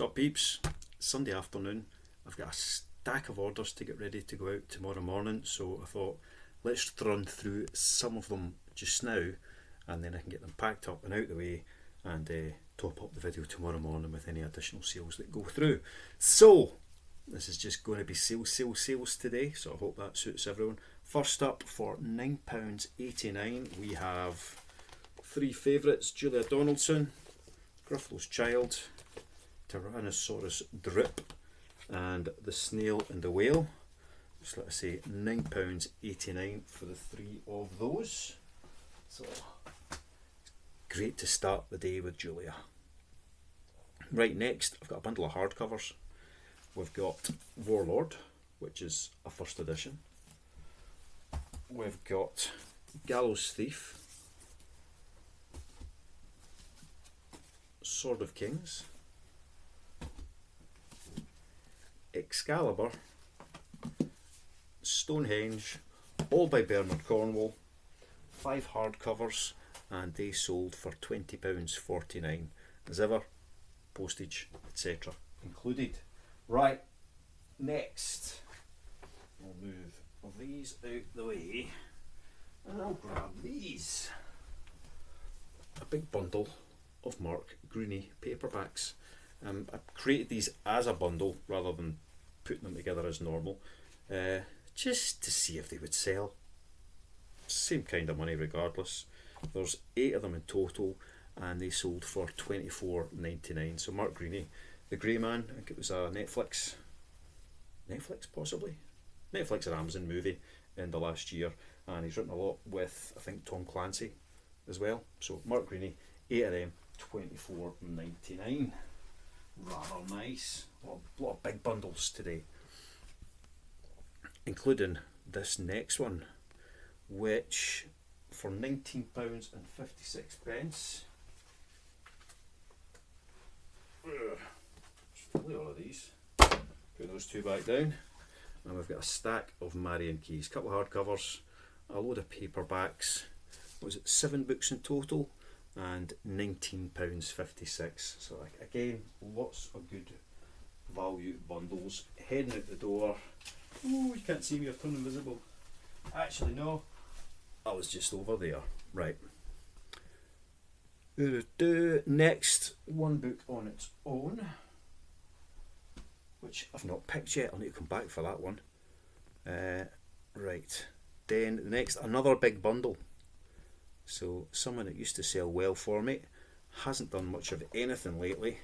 So peeps, Sunday afternoon, I've got a stack of orders to get ready to go out tomorrow morning, so I thought let's run through some of them just now and then I can get them packed up and out the way and top up the video tomorrow morning with any additional sales that go through. So this is just going to be sales today, so I hope that suits everyone. First up, for £9.89 we have three favourites: Julia Donaldson, Gruffalo's Child, Tyrannosaurus Drip, and The Snail and the Whale. Just let us say £9.89 for the three of those. So great to start the day with Julia. Right, next I've got a bundle of hardcovers. We've got Warlord, which is a first edition. We've got Gallows Thief, Sword of Kings, Excalibur, Stonehenge, all by Bernard Cornwell. 5 hardcovers and they sold for £20.49 as ever, postage etc. included. Right, next we'll move these out the way and I'll grab these. A big bundle of Mark Greaney paperbacks. I created these as a bundle rather than putting them together as normal, just to see if they would sell. Same kind of money regardless. There's 8 of them in total and they sold for £24.99. So Mark Greaney, The Grey Man, I think it was a Netflix possibly? Netflix or Amazon movie in the last year, and he's written a lot with, I think, Tom Clancy as well. So Mark Greaney, 8 of them, £24.99. Rather nice. A lot of big bundles today, including this next one, which for £19.56. Really all of these. Put those 2 back down, and we've got a stack of Marion Keys, a couple of hardcovers, a load of paperbacks. What was it, 7 books in total, and £19.56. So again, lots of good value bundles. Heading out the door. Oh, you can't see me, I've turned invisible. Actually no, I was just over there. Right. Next, one book on its own, which I've not picked yet. I'll need to come back for that one. Right. Then the next, another big bundle. So someone that used to sell well for me, hasn't done much of anything lately,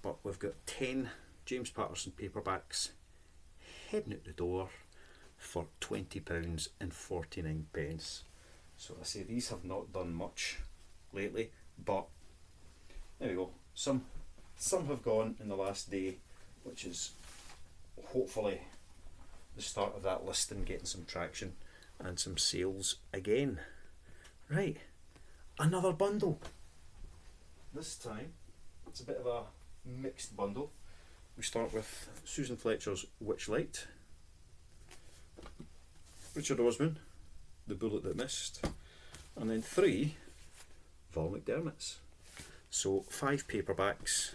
but we've got 10 James Patterson paperbacks heading out the door for £20.49. So I say these have not done much lately, but there we go. Some have gone in the last day, which is hopefully the start of that listing getting some traction and some sales again. Right, another bundle. This time it's a bit of a mixed bundle. We start with Susan Fletcher's Witchlight, Richard Osman, The Bullet That Missed, and then 3 Val McDermott's. So 5 paperbacks,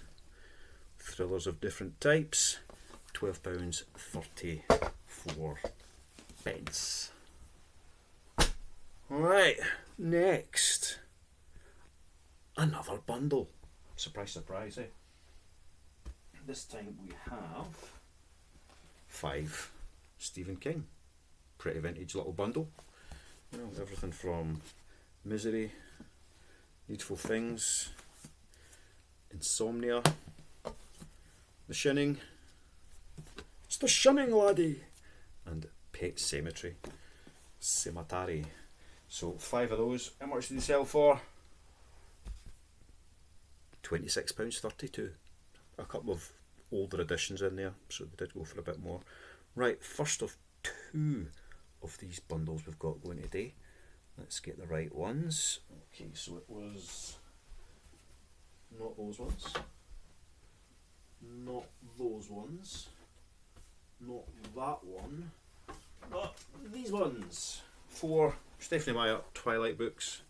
thrillers of different types, £12.34. Right, next, another bundle. Surprise, surprise, eh? This time we have 5 Stephen King. Pretty vintage little bundle. You know, everything from Misery, Needful Things, Insomnia, The Shining, it's The Shining, laddie, and Pet Sematary. So 5 of those. How much did they sell for? £26.32. A couple of older editions in there, so they did go for a bit more. Right, first of 2 of these bundles we've got going today. Let's get the right ones. Okay, so it was not those ones, not those ones, not that one, but these ones. 4 Stephanie Meyer Twilight books.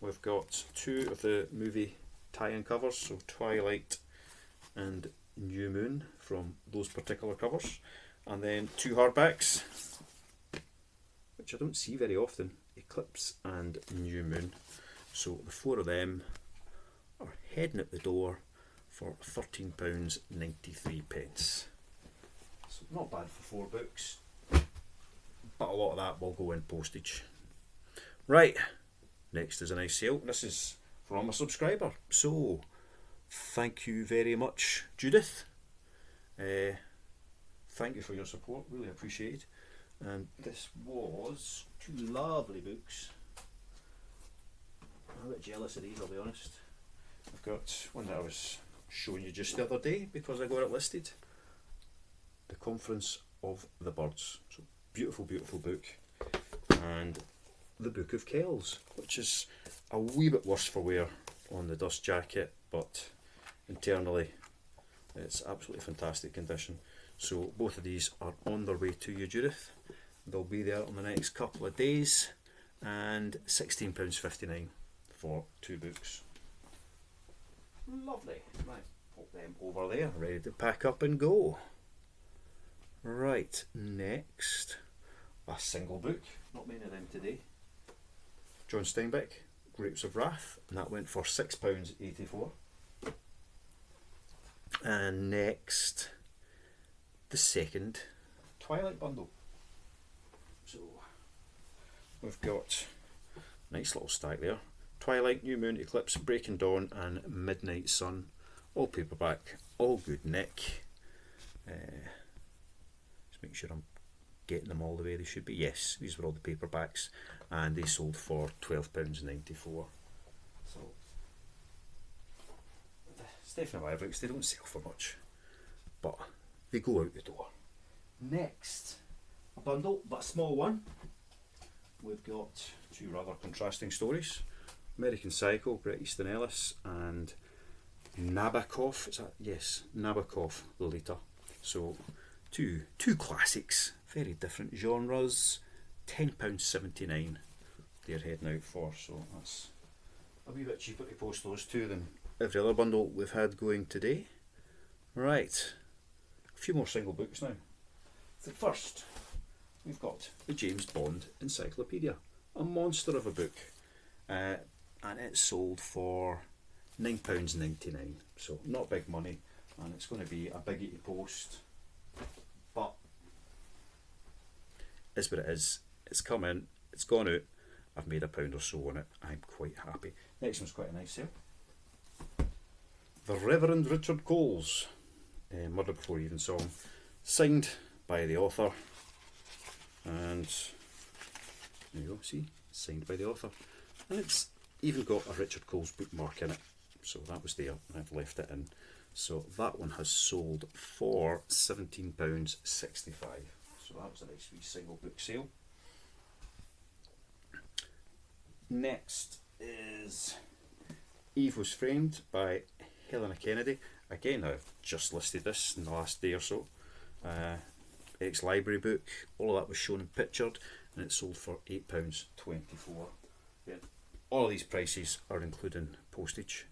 We've got 2 of the movie tie-in covers, so Twilight and New Moon from those particular covers, and then 2 hardbacks, which I don't see very often, Eclipse and New Moon. So the 4 of them are heading out the door for £13.93. So not bad for 4 books, but a lot of that will go in postage. Right, next is a nice sale. This is from a subscriber, so thank you very much, Judith. Thank you for your support, really appreciate it. And this was 2 lovely books. I'm a bit jealous of these, I'll be honest. I've got one that I was showing you just the other day because I got it listed. The Conference of the Birds. So beautiful, beautiful book. And the Book of Kells, which is a wee bit worse for wear on the dust jacket, but internally it's absolutely fantastic condition. So both of these are on their way to you, Judith. They'll be there in the next couple of days, and £16.59 for 2 books. Lovely. Right, put them over there, ready to pack up and go. Right, next, a single book, not many of them today. John Steinbeck, Grapes of Wrath, and that went for £6.84. And next, the second Twilight bundle. So we've got a nice little stack there. Twilight, New Moon, Eclipse, Breaking Dawn and Midnight Sun. All paperback, all good nick. Just make sure I'm getting them all the way they should be. Yes, these were all the paperbacks, and they sold for £12.94. So the Stephen Meyer books, they don't sell for much, but they go out the door. Next, a bundle, but a small one. We've got 2 rather contrasting stories. American Psycho, Bret Easton Ellis, and Nabokov. Is that? Yes, Nabokov, Lolita. So two classics, very different genres. £10.79 they're heading out for, so that's a wee bit cheaper to post those 2 than every other bundle we've had going today. Right, a few more single books now. So first, we've got the James Bond Encyclopedia, a monster of a book, and it sold for £9.99, so not big money, and it's going to be a biggie to post, but it's what it is. It's come in, it's gone out, I've made £1 or so on it, I'm quite happy. Next one's quite a nice sale. The Reverend Richard Coles, Murder Before Evensong, signed by the author, and there you go, see, signed by the author, and it's even got a Richard Coles bookmark in it, so that was there, I've left it in. So that one has sold for £17.65, so that was a nice wee single book sale. Next is Eve Was Framed by Helena Kennedy. Again, I've just listed this in the last day or so. Ex-library book, all of that was shown and pictured, and it sold for £8.24. Yeah. All of these prices are including postage.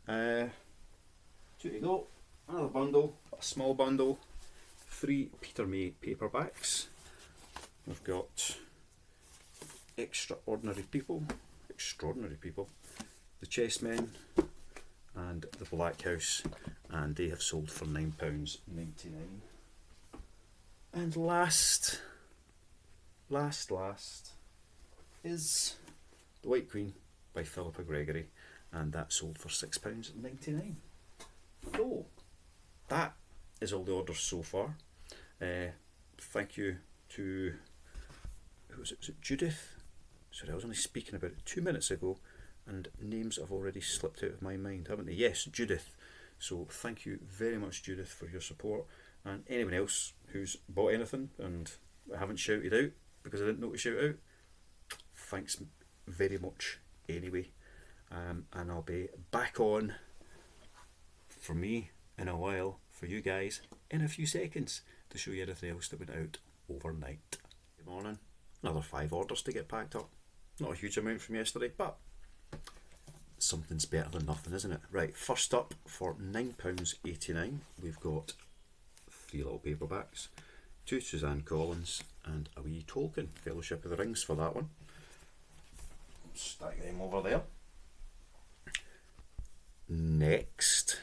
2 to go, another bundle, a small bundle, 3 Peter May paperbacks. We've got Extraordinary People, The Chessmen, and The Black House, and they have sold for £9.99. And last is The White Queen by Philippa Gregory, and that sold for £6.99. So that is all the orders so far. Thank you to, who was it? Was it Judith? Sorry, I was only speaking about it 2 minutes ago, and names have already slipped out of my mind, haven't they? Yes, Judith. So thank you very much, Judith, for your support, and anyone else who's bought anything and I haven't shouted out because I didn't know to shout out, thanks very much anyway. And I'll be back on for me in a while, for you guys in a few seconds, to show you everything else that went out overnight. Good morning. Another 5 orders to get packed up. Not a huge amount from yesterday, but something's better than nothing, isn't it? Right, first up for £9.89, we've got 3 little paperbacks, 2 Suzanne Collins and a wee Tolkien, Fellowship of the Rings for that one. Stack them over there. Next,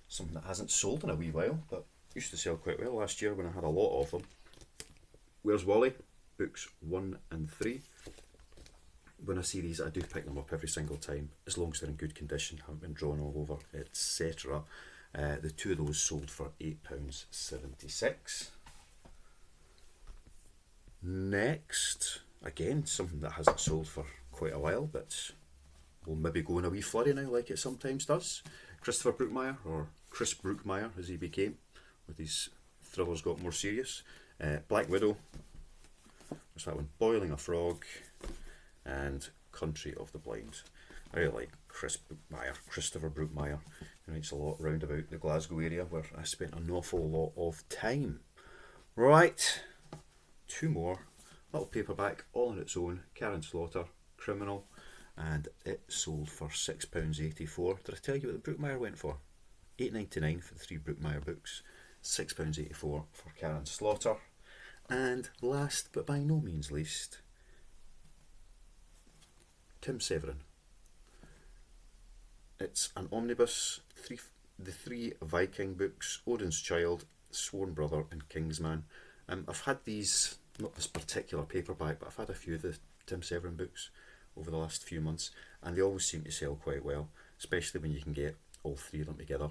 something that hasn't sold in a wee while, but used to sell quite well last year when I had a lot of them. Where's Wally? Books 1 and 3. When I see these, I do pick them up every single time, as long as they're in good condition, haven't been drawn all over, etc. The 2 of those sold for £8.76. Next, again, something that hasn't sold for quite a while, but will maybe go in a wee flurry now, like it sometimes does. Christopher Brookmyre, or Chris Brookmyre as he became, with his thrillers got more serious. Black Widow, what's that one? Boiling a Frog, and Country of the Blind. I really like Christopher Brookmyre. He writes a lot round about the Glasgow area where I spent an awful lot of time. Right, 2 more. Little paperback, all on its own. Karen Slaughter, Criminal, and it sold for £6.84. Did I tell you what the Brookmyre went for? £8.99 for the 3 Brookmyre books, £6.84 for Karen Slaughter. And last but by no means least, Tim Severin. It's an omnibus, the 3 Viking books, Odin's Child, Sworn Brother and Kingsman. I've had these, not this particular paperback, but I've had a few of the Tim Severin books over the last few months, and they always seem to sell quite well, especially when you can get all 3 of them together.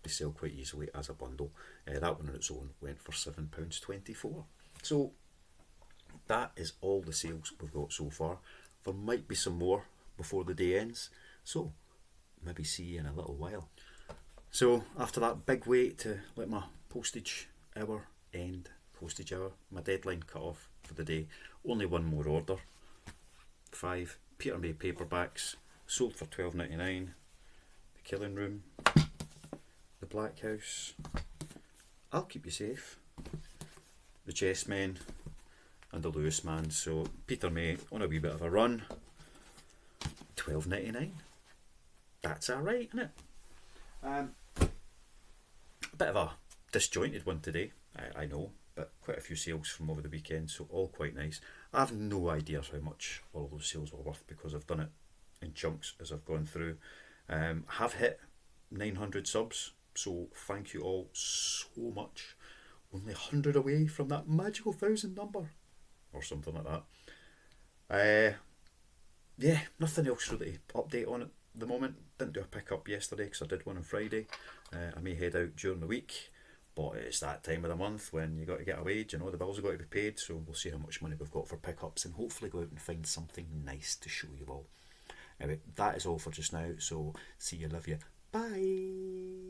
They sell quite easily as a bundle. That one on its own went for £7.24. So that is all the sales we've got so far. There might be some more before the day ends, so maybe see you in a little while. So after that big wait to let my postage hour end, my deadline cut off for the day, only one more order. 5 Peter May paperbacks, sold for £12.99. The Killing Room, The Black House, I'll Keep You Safe, The Chessmen, and The Lewis Man. So Peter May on a wee bit of a run. £12.99. That's alright, isn't it? A bit of a disjointed one today, I know, but quite a few sales from over the weekend, so all quite nice. I have no idea how much all those sales were worth because I've done it in chunks as I've gone through. Have hit 900 subs, so thank you all so much. Only 100 away from that magical 1,000 number, or something like that. Yeah, nothing else really to update on at the moment. Didn't do a pick-up yesterday because I did one on Friday. I may head out during the week, but it's that time of the month when you got to get a wage, the bills have got to be paid, so we'll see how much money we've got for pick-ups and hopefully go out and find something nice to show you all. Anyway, that is all for just now, so see you, love you, bye.